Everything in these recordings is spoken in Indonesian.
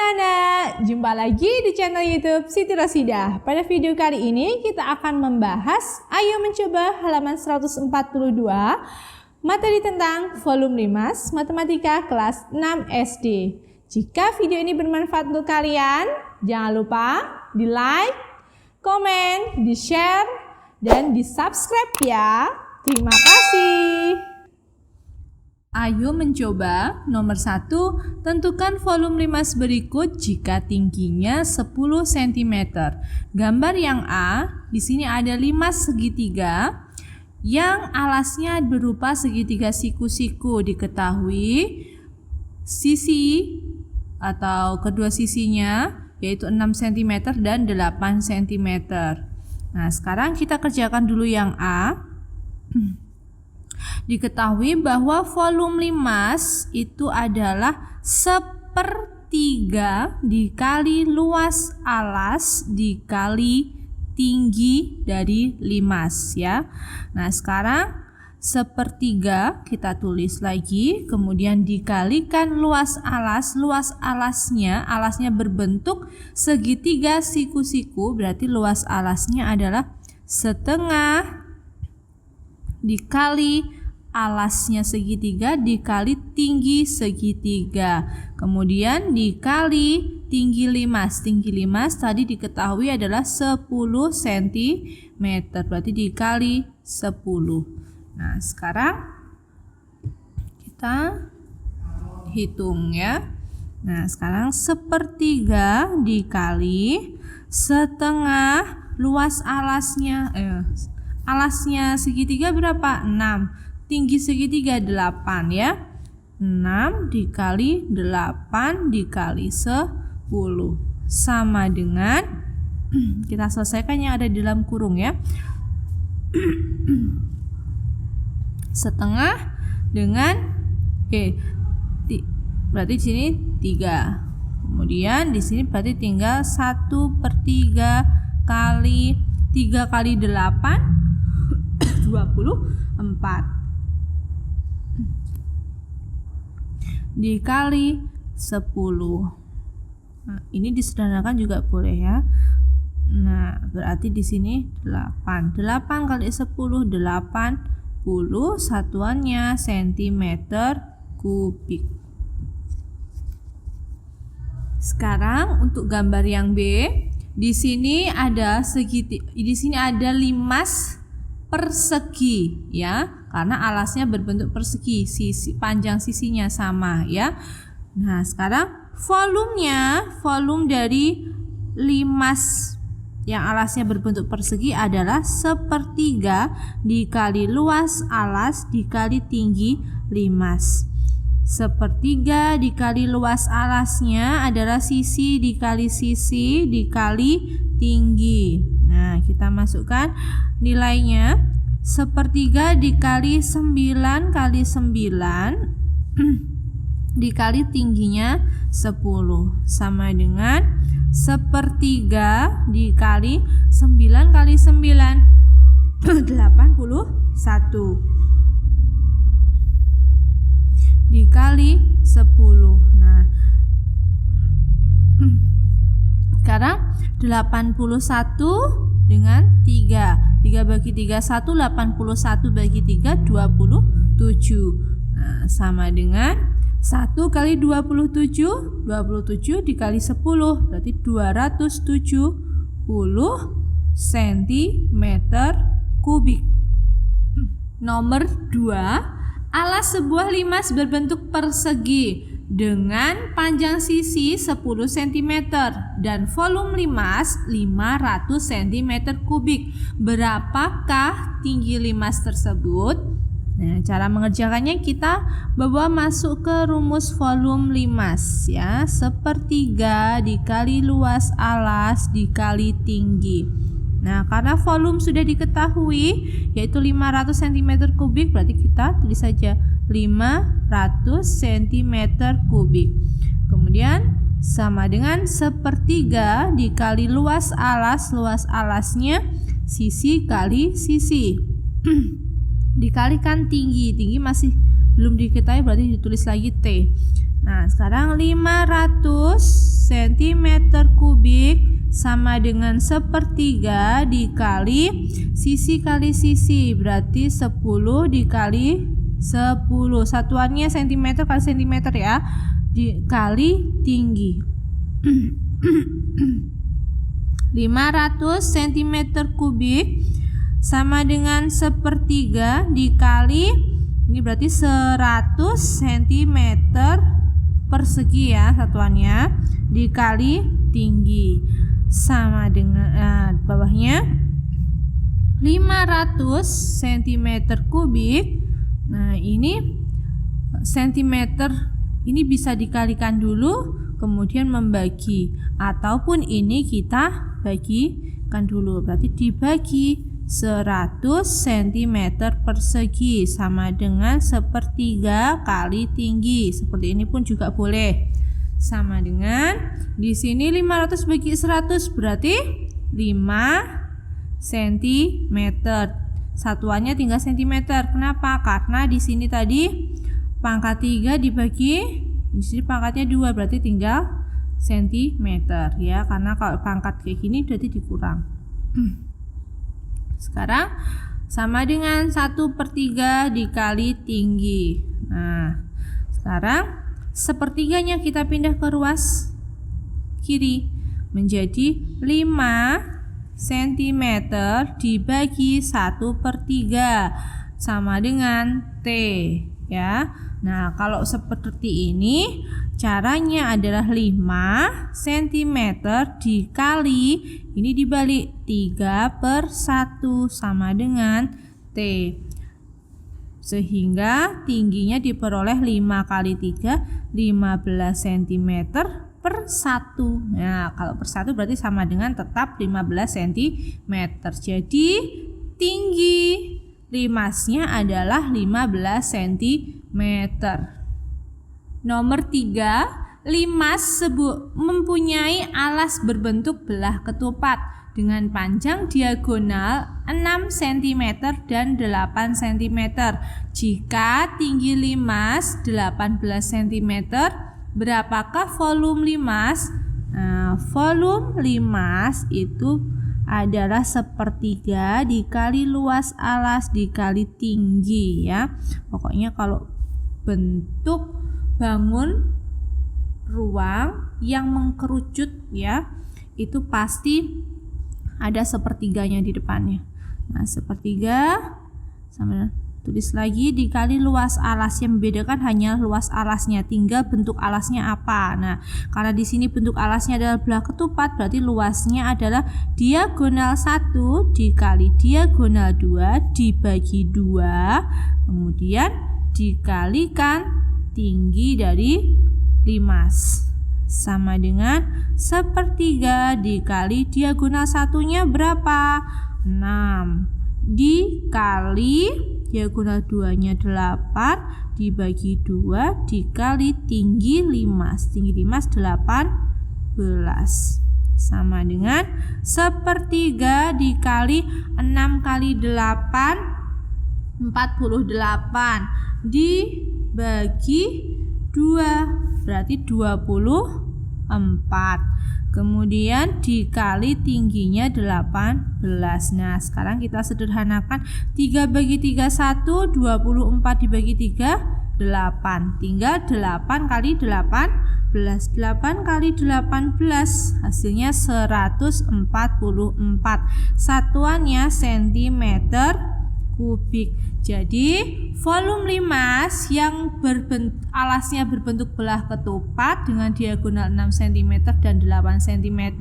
anak-anak, jumpa lagi di channel YouTube Siti Rosidah. Pada video kali ini kita akan membahas Ayo Mencoba halaman 142, materi tentang volume 5 Matematika kelas 6 SD. Jika video ini bermanfaat untuk kalian, jangan lupa di like, komen, di share, dan di subscribe ya. Terima kasih. Ayo mencoba. Nomor 1, tentukan volume limas berikut jika tingginya 10 cm. Gambar yang A, di sini ada limas segitiga yang alasnya berupa segitiga siku-siku. Diketahui sisi atau kedua sisinya yaitu 6 cm dan 8 cm. Nah, sekarang kita kerjakan dulu yang A. Diketahui bahwa volume limas itu adalah 1/3 dikali luas alas dikali tinggi dari limas ya. Nah, sekarang 1/3 kita tulis lagi, kemudian dikalikan luas alasnya berbentuk segitiga siku-siku, berarti luas alasnya adalah setengah dikali alasnya segitiga dikali tinggi segitiga, kemudian dikali tinggi limas. Tinggi limas tadi diketahui adalah 10 cm, berarti dikali 10. Nah, sekarang kita hitung ya. Nah, sekarang 1/3 dikali setengah luas alasnya segitiga berapa? 6. Tinggi segitiga 8 ya. 6 dikali 8 dikali 10 sama dengan kita selesaikan yang ada di dalam kurung ya. Setengah dengan berarti di sini 3. Kemudian di sini berarti tinggal 1/3 kali 3 kali 8 24 dikali 10. Nah, ini disederhanakan juga boleh ya. Nah, berarti di sini 8. 8 kali 10 80, satuannya cm kubik. Sekarang untuk gambar yang B, di sini ada limas persegi ya, karena alasnya berbentuk persegi, panjang sisinya sama ya. Nah, sekarang volume dari limas yang alasnya berbentuk persegi adalah 1/3 dikali luas alas dikali tinggi limas. 1/3 dikali luas alasnya adalah sisi dikali sisi dikali tinggi. Nah, kita masukkan nilainya. 1/3 dikali 9 kali 9 dikali tingginya 10 sama dengan 1/3 dikali 9 kali 9 81 dikali 10. Nah, sekarang 81 dengan 3 bagi 3 1, 81 bagi 3 27. Nah, sama dengan 1 kali 27 dikali 10 berarti 270 cm kubik. Nomor 2, alas sebuah limas berbentuk persegi dengan panjang sisi 10 cm dan volume limas 500 cm kubik. Berapakah tinggi limas tersebut? Nah, cara mengerjakannya kita bawa masuk ke rumus volume limas ya. 1/3 dikali luas alas dikali tinggi. Nah, karena volume sudah diketahui yaitu 500 cm kubik, berarti kita tulis saja 500 cm kubik. Kemudian sama dengan 1/3 dikali luas alasnya sisi kali sisi dikalikan tinggi masih belum diketahui, berarti ditulis lagi T. Nah, sekarang 500 cm kubik sama dengan 1/3 dikali sisi kali sisi, berarti 10 dikali 10. Satuannya cm kali cm ya, dikali tinggi. 500 cm kubik sama dengan 1/3 dikali, ini berarti 100 cm persegi ya satuannya, dikali tinggi sama dengan bawahnya 500 cm kubik. Nah ini cm ini bisa dikalikan dulu kemudian membagi, ataupun ini kita bagikan dulu, berarti dibagi 100 cm persegi sama dengan 1/3 kali tinggi. Seperti ini pun juga boleh. Sama dengan di sini 500 bagi 100 berarti 5 cm. Satuannya tinggal cm. Kenapa? Karena di sini tadi pangkat 3 dibagi, di sini pangkatnya 2 berarti tinggal cm ya, karena kalau pangkat kayak gini berarti dikurang. Sekarang sama dengan 1/3 dikali tinggi. Nah sekarang 1/3-nya kita pindah ke ruas kiri menjadi 5 cm dibagi 1/3 sama dengan T ya. Nah kalau seperti ini caranya adalah 5 cm dikali, ini dibalik 3/1 sama dengan T, sehingga tingginya diperoleh 5 kali 3 15 cm per 1. Nah kalau per 1 berarti sama dengan tetap 15 cm. Jadi tinggi limasnya adalah 15 cm. Nomor 3, limas mempunyai alas berbentuk belah ketupat dengan panjang diagonal 6 cm dan 8 cm. Jika tinggi limas 18 cm, berapakah volume limas? Nah, volume limas itu adalah 1/3 dikali luas alas dikali tinggi ya. Pokoknya kalau bentuk bangun ruang yang mengkerucut ya, itu pasti ada 1/3-nya di depannya. Nah 1/3 sama, tulis lagi dikali luas alas, yang membedakan hanya luas alasnya, tinggal bentuk alasnya apa. Nah karena di sini bentuk alasnya adalah belah ketupat, berarti luasnya adalah diagonal 1 dikali diagonal 2 dibagi 2 kemudian dikalikan tinggi dari limas sama dengan 1/3 dikali diagonal satunya berapa? 6 dikali diagonal 2-nya 8 dibagi 2 dikali tinggi limas. Tinggi limas 18 sama dengan 1/3 dikali 6 kali 8 48 dibagi 2 berarti 24, kemudian dikali tingginya 18. Nah sekarang kita sederhanakan, 3 bagi 3 1, 24 dibagi 3 8, tinggal 8 kali 18, 8 kali 18 hasilnya 144, satuannya cm kubik. Jadi volume limas yang alasnya berbentuk belah ketupat dengan diagonal 6 cm dan 8 cm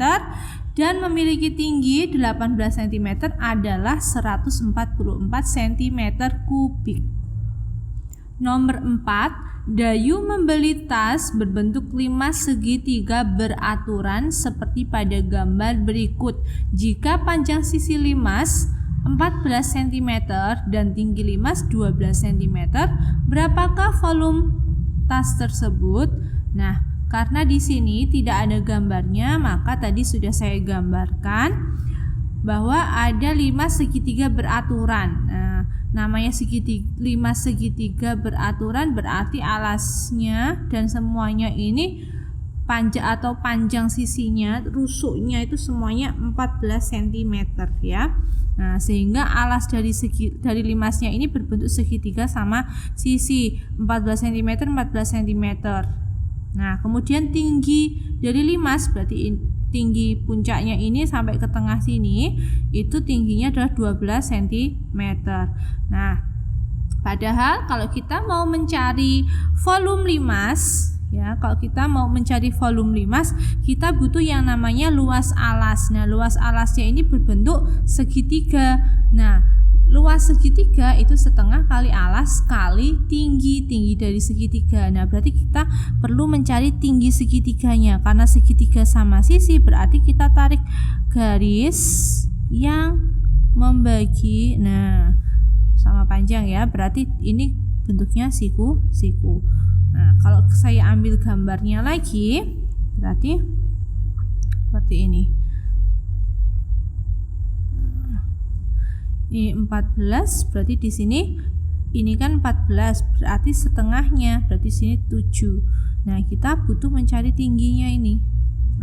dan memiliki tinggi 18 cm adalah 144 cm kubik. Nomor 4, Dayu membeli tas berbentuk limas segitiga beraturan seperti pada gambar berikut. Jika panjang sisi limas 14 cm dan tinggi limas 12 cm, berapakah volume tas tersebut? Nah, karena di sini tidak ada gambarnya, maka tadi sudah saya gambarkan bahwa ada limas segitiga beraturan. Nah, namanya limas segitiga beraturan berarti alasnya dan semuanya ini panjang sisinya, rusuknya itu semuanya 14 cm ya. Nah, sehingga alas dari limasnya ini berbentuk segitiga sama sisi 14 cm 14 cm. Nah, kemudian tinggi dari limas berarti tinggi puncaknya ini sampai ke tengah sini itu tingginya adalah 12 cm. Nah, padahal kalau kita mau mencari volume limas ya, kalau kita mau mencari volume limas, kita butuh yang namanya luas alas. Nah, luas alasnya ini berbentuk segitiga. Nah, luas segitiga itu setengah kali alas kali tinggi dari segitiga. Nah, berarti kita perlu mencari tinggi segitiganya. Karena segitiga sama sisi, berarti kita tarik garis yang membagi. Nah, sama panjang ya, berarti ini bentuknya siku. Nah, kalau saya ambil gambarnya lagi, berarti seperti ini. Ini 14, berarti di sini ini kan 14, berarti setengahnya, berarti sini 7. Nah, kita butuh mencari tingginya ini.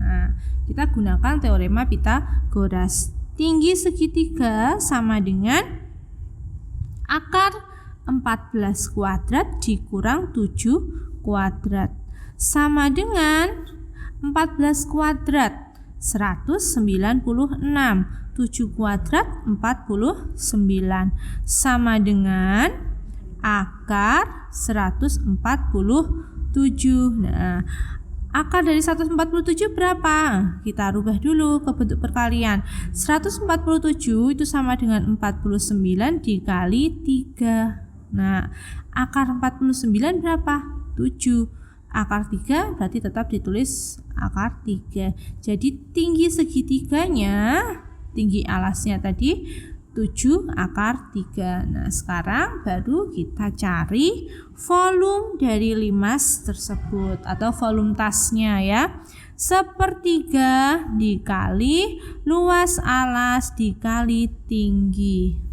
Nah, kita gunakan teorema Pythagoras. Tinggi segitiga sama dengan akar 14 kuadrat dikurang 7 kuadrat sama dengan 14 kuadrat 196, 7 kuadrat 49 sama dengan akar 147. Nah, akar dari 147 berapa? Kita rubah dulu ke bentuk perkalian. 147 itu sama dengan 49 dikali 3. Nah, akar 49 berapa? 7. Akar 3 berarti tetap ditulis akar 3. Jadi tinggi segitiganya, tinggi alasnya tadi 7 akar 3. Nah, sekarang baru kita cari volume dari limas tersebut atau volume tasnya ya. 1/3 dikali luas alas dikali tinggi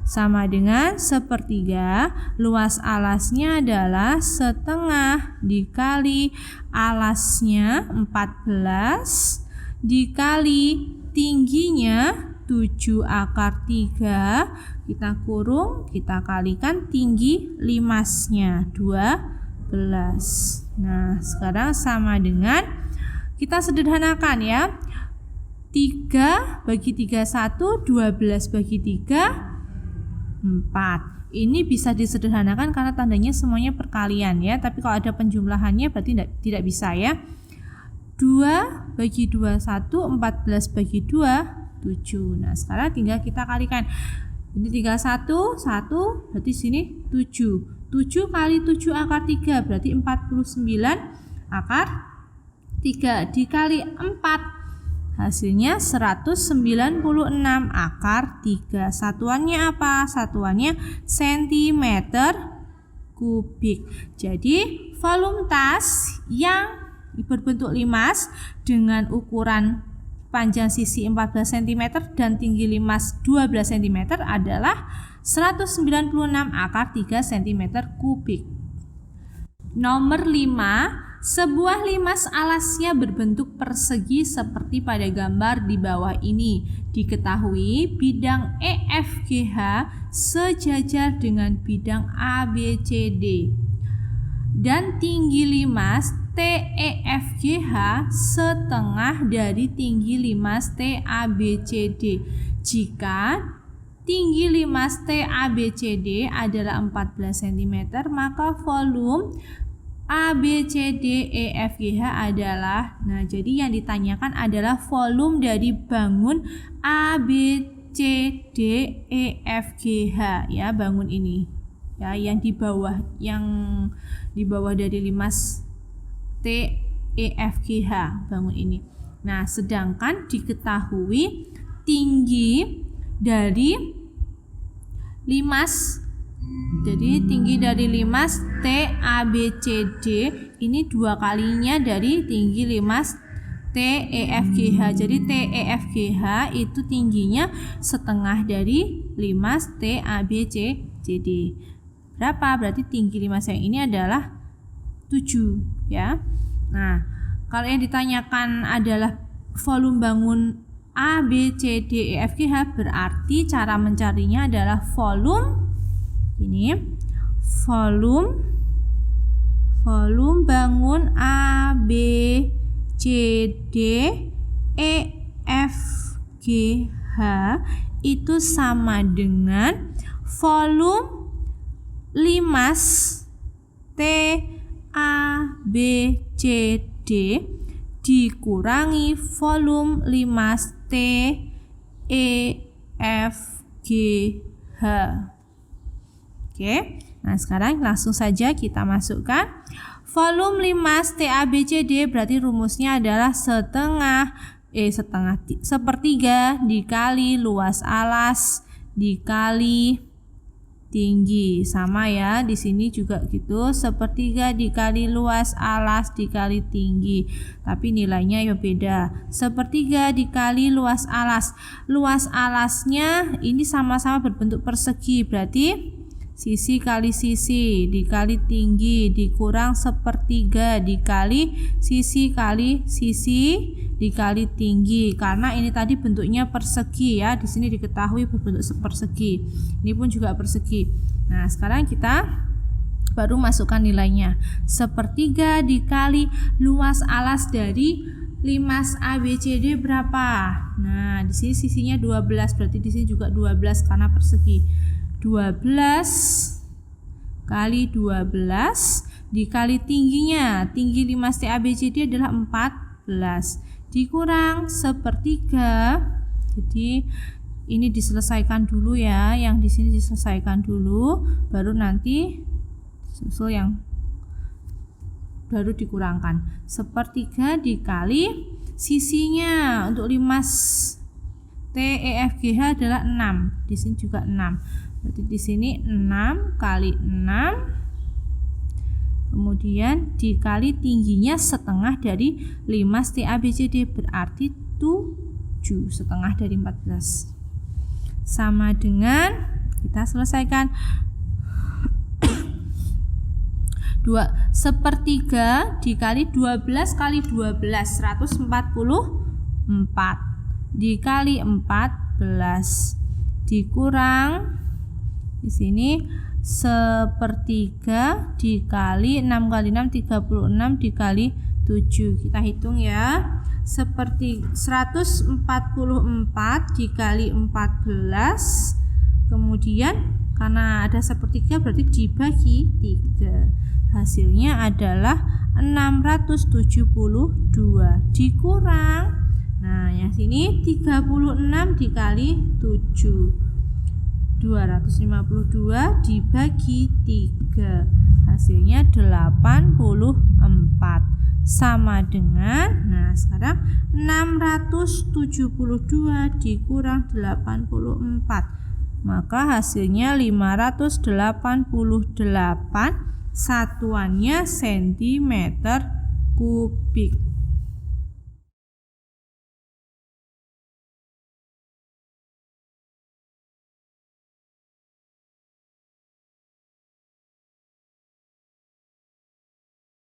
sama dengan 1/3. Luas alasnya adalah setengah dikali alasnya 14 dikali tingginya 7 akar 3, kita kurung, kita kalikan tinggi limasnya 12. Nah, sekarang sama dengan, kita sederhanakan ya, 3 bagi 3 1, 12 bagi 3 4. Ini bisa disederhanakan karena tandanya semuanya perkalian ya, tapi kalau ada penjumlahannya berarti tidak bisa ya. 2 bagi 2 1, 14 bagi 2 7. Nah, sekarang tinggal kita kalikan. Ini tinggal 1 berarti sini 7. 7 kali 7 akar 3 berarti 49 akar 3 dikali 4. Hasilnya 196 akar 3. Satuannya apa? Satuannya sentimeter kubik. Jadi volume tas yang berbentuk limas dengan ukuran panjang sisi 14 cm dan tinggi limas 12 cm adalah 196 akar 3 cm kubik. Nomor 5, sebuah limas alasnya berbentuk persegi seperti pada gambar di bawah ini. Diketahui bidang EFGH sejajar dengan bidang ABCD dan tinggi limas TEFGH setengah dari tinggi limas TABCD. Jika tinggi limas TABCD adalah 14 cm, maka volume ABCDEFGH adalah, nah jadi yang ditanyakan adalah volume dari bangun ABCDEFGH ya, bangun ini ya, yang di bawah dari limas TEFGH, bangun ini. Nah, sedangkan diketahui tinggi dari limas, jadi tinggi dari limas TABCD ini 2 kalinya dari tinggi limas TEFGH. Jadi TEFGH itu tingginya setengah dari limas TABCD. Berapa? Berarti tinggi limas yang ini adalah 7 ya. Nah, kalau yang ditanyakan adalah volume bangun A, B, C, D, E, F, G, H, berarti cara mencarinya adalah volume bangun A, B, C, D, E, F, G, H itu sama dengan volume limas T, A, B, C, D dikurangi volume limas T, E, F, G, H. Oke, nah sekarang langsung saja kita masukkan volume limas T, A, B, C, D, berarti rumusnya adalah sepertiga dikali luas alas dikali tinggi. Sama ya, di sini juga gitu, sepertiga dikali luas alas dikali tinggi, tapi nilainya ya beda. Sepertiga dikali luas alas, luas alasnya ini sama-sama berbentuk persegi, berarti sisi kali sisi dikali tinggi dikurang sepertiga dikali sisi kali sisi dikali tinggi, karena ini tadi bentuknya persegi ya, di sini diketahui berbentuk persegi, ini pun juga persegi. Nah sekarang kita baru masukkan nilainya. Sepertiga dikali luas alas dari limas A, B, C, D berapa? Nah di sini sisinya 12, berarti di sini juga 12 karena persegi. 12 kali 12 dikali tingginya, tinggi limas T, A, B, C, D adalah 14 dikurang sepertiga. Jadi ini diselesaikan dulu ya, yang di sini diselesaikan dulu, baru nanti susul yang baru dikurangkan. Sepertiga dikali sisinya untuk limas T, E, F, G, H adalah 6. Di sini juga 6. Berarti di sini 6 kali 6. Kemudian dikali tingginya setengah dari limas T, A, B, C, D, berarti 7, setengah dari 14. Sama dengan, kita selesaikan, 1/3 dikali 12 kali 12, 144 dikali 14 dikurang di sini 1/3 dikali 6 kali 6 36 dikali 7, kita hitung ya. 144 dikali 14, kemudian karena ada 1/3 berarti dibagi 3, hasilnya adalah 672 dikurang, nah yang sini 36 dikali 7, 252 dibagi 3, hasilnya 84, sama dengan, nah sekarang 672 dikurang 84, maka hasilnya 588, satuannya cm kubik.